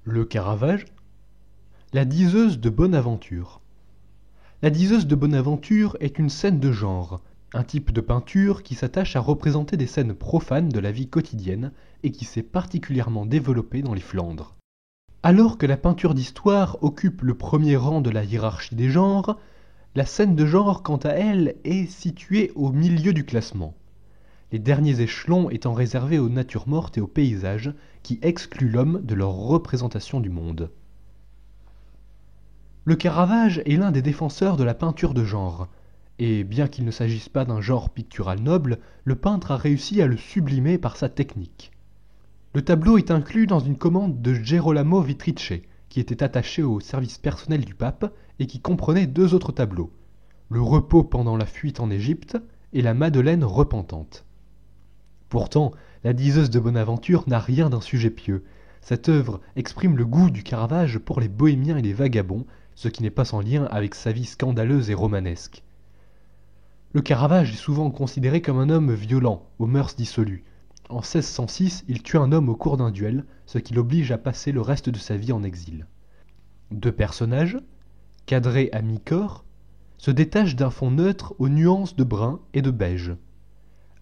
Le Caravage. La diseuse de Bonaventure. La diseuse de Bonaventure est une scène de genre, un type de peinture qui s'attache à représenter des scènes profanes de la vie quotidienne et qui s'est particulièrement développée dans les Flandres. Alors que la peinture d'histoire occupe le premier rang de la hiérarchie des genres, la scène de genre, quant à elle, est située au milieu du classement. Les derniers échelons étant réservés aux natures mortes et aux paysages qui excluent l'homme de leur représentation du monde. Le Caravage est l'un des défenseurs de la peinture de genre, et bien qu'il ne s'agisse pas d'un genre pictural noble, le peintre a réussi à le sublimer par sa technique. Le tableau est inclus dans une commande de Gerolamo Vitrice, qui était attaché au service personnel du pape et qui comprenait deux autres tableaux, le repos pendant la fuite en Égypte et la Madeleine repentante. Pourtant, la diseuse de Bonaventure n'a rien d'un sujet pieux. Cette œuvre exprime le goût du Caravage pour les bohémiens et les vagabonds, ce qui n'est pas sans lien avec sa vie scandaleuse et romanesque. Le Caravage est souvent considéré comme un homme violent, aux mœurs dissolues. En 1606, il tue un homme au cours d'un duel, ce qui l'oblige à passer le reste de sa vie en exil. Deux personnages, cadrés à mi-corps, se détachent d'un fond neutre aux nuances de brun et de beige.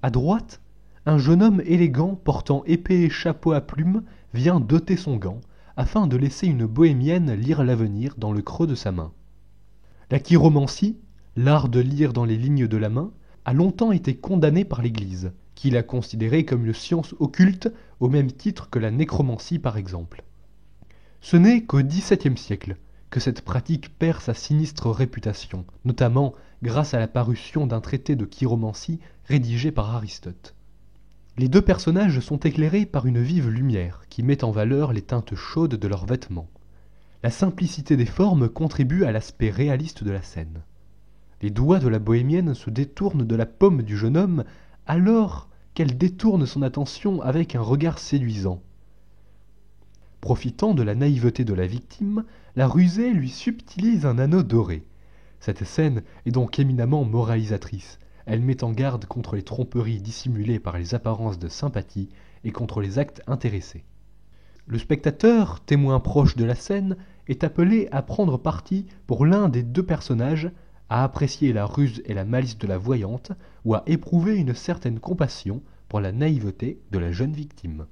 À droite, un jeune homme élégant portant épée et chapeau à plumes vient doter son gant, afin de laisser une bohémienne lire l'avenir dans le creux de sa main. La chiromancie, l'art de lire dans les lignes de la main, a longtemps été condamnée par l'Église, qui l'a considérée comme une science occulte au même titre que la nécromancie par exemple. Ce n'est qu'au XVIIe siècle que cette pratique perd sa sinistre réputation, notamment grâce à la parution d'un traité de chiromancie rédigé par Aristote. Les deux personnages sont éclairés par une vive lumière qui met en valeur les teintes chaudes de leurs vêtements. La simplicité des formes contribue à l'aspect réaliste de la scène. Les doigts de la bohémienne se détournent de la paume du jeune homme alors qu'elle détourne son attention avec un regard séduisant. Profitant de la naïveté de la victime, la rusée lui subtilise un anneau doré. Cette scène est donc éminemment moralisatrice. Elle met en garde contre les tromperies dissimulées par les apparences de sympathie et contre les actes intéressés. Le spectateur, témoin proche de la scène, est appelé à prendre parti pour l'un des deux personnages, à apprécier la ruse et la malice de la voyante ou à éprouver une certaine compassion pour la naïveté de la jeune victime.